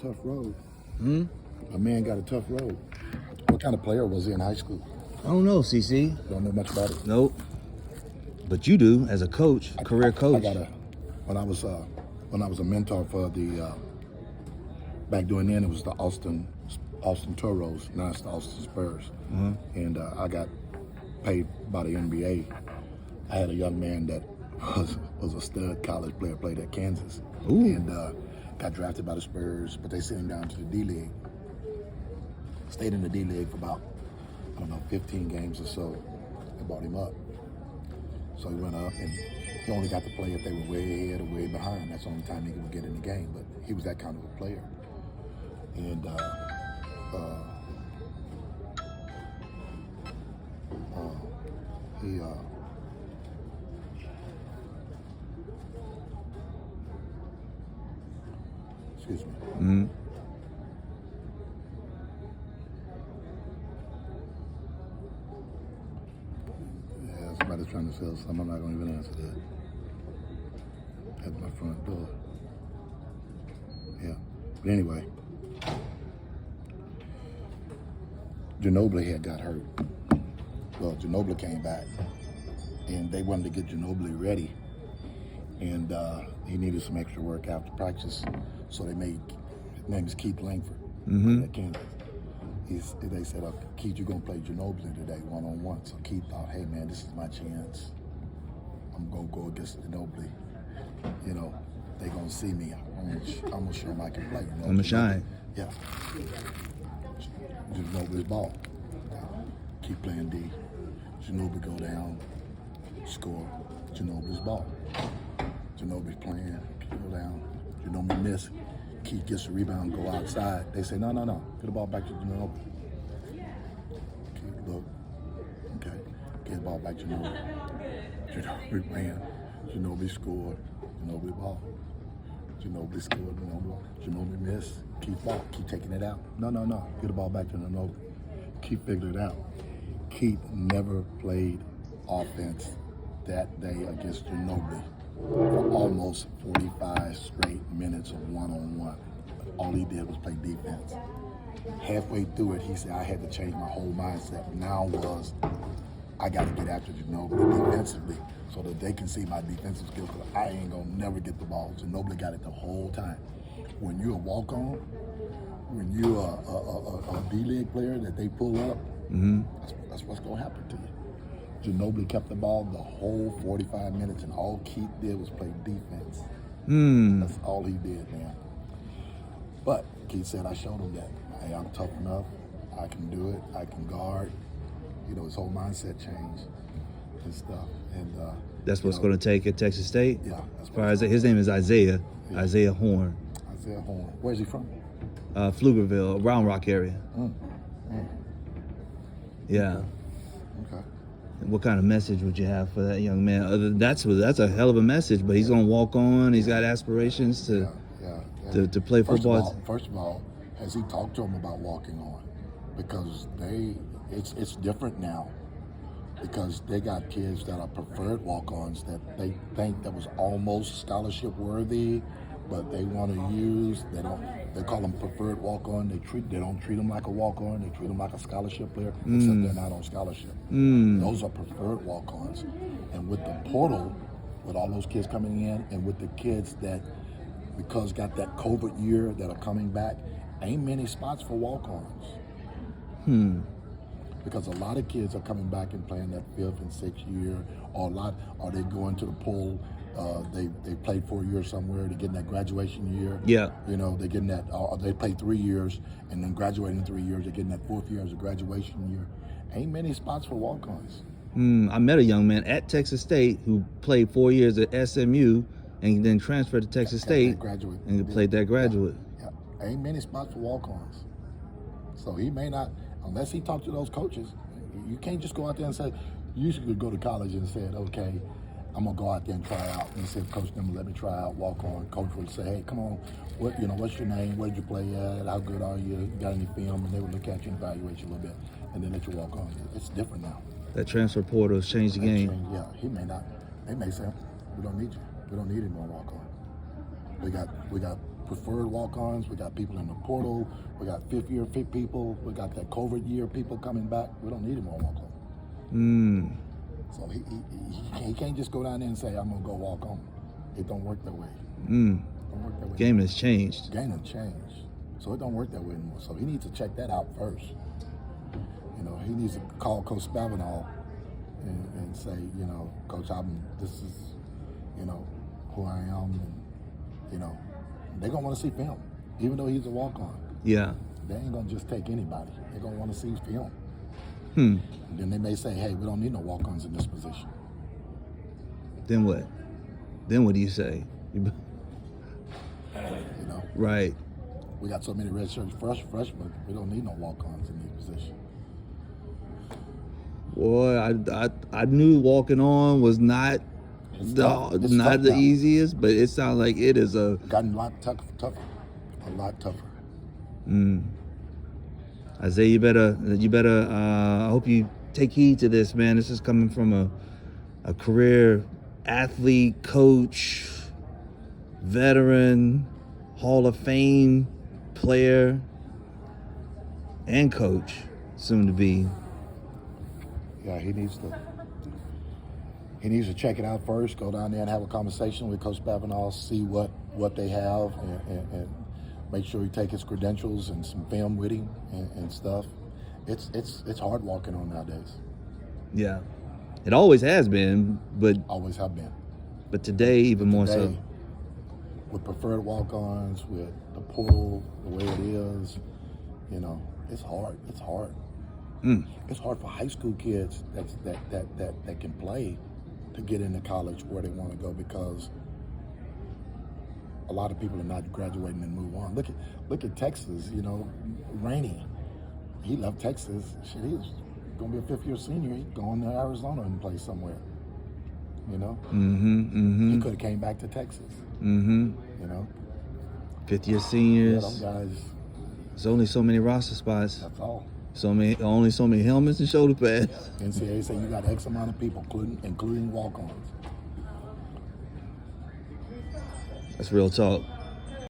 tough road. Hmm? My man got a tough road. What kind of player was he in high school? I don't know, CC. Don't know much about it. Nope. But you do as a coach, career coach. When I was a mentor for the back during then, it was the Austin Toros. Now it's the Austin Spurs, and I got paid by the NBA. I had a young man that was a stud college player, played at Kansas, and got drafted by the Spurs, but they sent him down to the D League. Stayed in the D League for about, 15 games or so. They brought him up. So he went up, and he only got to play if they were way ahead or way behind. That's the only time he would get in the game, but he was that kind of a player. And he excuse me. Mm-hmm. Yeah, somebody's trying to sell something. I'm not going to even answer that. At my front door. Yeah. But anyway, Ginobili had got hurt. Well, Ginobili came back, and they wanted to get Ginobili ready. And he needed some extra work after practice, so they made, his name is Keith Langford at Kansas. They said, Keith, you're going to play Ginobili today one-on-one. So Keith thought, hey, man, this is my chance. I'm going to go against Ginobili. You know, they're going to see me. I'm going to show them I can play. You know, I'm going to shine. Yeah. Ginobili's ball. Keep playing D. Ginobili go down, score. Ginobili's ball. Ginobili's playing, go down. Ginobili miss. Keith gets the rebound, go outside. They say, no. Get the ball back to Ginobili. Keith look. Okay. Get the ball back to Ginobili. Ginobili ran. Ginobili scored. Ginobili ball. Ginobili scored. Ginobili missed. Keith ball. Keep taking it out. No. Get the ball back to Ginobili. Keith figured it out. Keith never played offense that day against Ginobili for almost 45 straight minutes of one-on-one. All he did was play defense. Halfway through it, he said, I had to change my whole mindset. Now was, I got to get after Ginobili defensively so that they can see my defensive skills, because I ain't going to never get the ball. Ginobili got it the whole time. When you're a walk-on, when you're a D-League player that they pull up, that's what's going to happen to you. Ginobili kept the ball the whole 45 minutes, and all Keith did was play defense. That's all he did, man. But Keith said, I showed him that. Hey, I'm tough enough. I can do it. I can guard. You know, his whole mindset changed and stuff. And that's what's going to take at Texas State? Yeah. His name is Isaiah. Yeah. Isaiah Horn. Isaiah Horn. Where's he from? Pflugerville, Round Rock area. Yeah. Okay. What kind of message would you have for that young man? That's a hell of a message, but he's going to walk on. He's got aspirations to play football. First of all, has he talked to him about walking on? Because it's different now. Because they got kids that are preferred walk-ons that they think that was almost scholarship worthy, but they want to use. They call them preferred walk-on. They don't treat them like a walk-on. They treat them like a scholarship player, except they're not on scholarship. Those are preferred walk-ons. And with the portal, with all those kids coming in, and with the kids that, because got that COVID year that are coming back, ain't many spots for walk-ons. Because a lot of kids are coming back and playing that 5th and 6th year, or they going to the pool. They played 4 years somewhere. They're getting that graduation year. Yeah. You know, they're getting that. They played 3 years and then graduating in 3 years. They're getting that 4th year as a graduation year. Ain't many spots for walk-ons. I met a young man at Texas State who played 4 years at SMU and then transferred to Texas State and played that graduate. Yeah. Ain't many spots for walk-ons. So he may not, unless he talked to those coaches. You can't just go out there and say, you used to go to college and said, okay, I'm gonna go out there and try out. And said, Coach, them let me try out, walk on. Coach would say, hey, come on, what's your name? Where did you play at? How good are you? Got any film? And they would look at you and evaluate you a little bit, and then let you walk on. It's different now. That transfer portal has changed the game. Yeah, he may not. They may say, we don't need you. We don't need any more walk on. We got preferred walk-ons. We got people in the portal. We got fifth-year people. We got that COVID year people coming back. We don't need any more walk-on. So he can't just go down there and say, I'm going to go walk on. It don't work that way. Don't work that way. Game has changed. Game has changed. So it don't work that way anymore. So he needs to check that out first. You know, he needs to call Coach Spavital and say, you know, Coach, this is, you know, who I am. And, you know, they're going to want to see film, even though he's a walk-on. Yeah. They ain't going to just take anybody. They're going to want to see film. And then they may say, hey, we don't need no walk-ons in this position. Then what? Then what do you say? You know? Right. We got so many redshirt freshmen, we don't need no walk-ons in these positions. Boy, I knew walking on was not the easiest, but it sounds like it is gotten a lot tougher. A lot tougher. Isaiah, you better I hope you take heed to this, man. This is coming from a career athlete, coach, veteran, Hall of Fame player, and coach, soon to be. Yeah, he needs to check it out first, go down there and have a conversation with Coach Spavital, see what they have, and make sure he take his credentials and some film with him and stuff. It's hard walking on nowadays. Yeah, it always has been, but always have been. But today, even more so. With preferred walk-ons, with the portal, the way it is, you know, it's hard. It's hard. It's hard for high school kids that can play to get into college where they want to go, because a lot of people are not graduating and move on. Look at Texas. You know, Rainey, he left Texas. Shit, he was gonna be a fifth-year senior. He's going to Arizona and play somewhere. You know, he could have came back to Texas. You know, fifth-year seniors. Yeah, those guys. There's only so many roster spots. That's all. Only so many helmets and shoulder pads. NCAA say you got X amount of people, including walk-ons. That's real talk.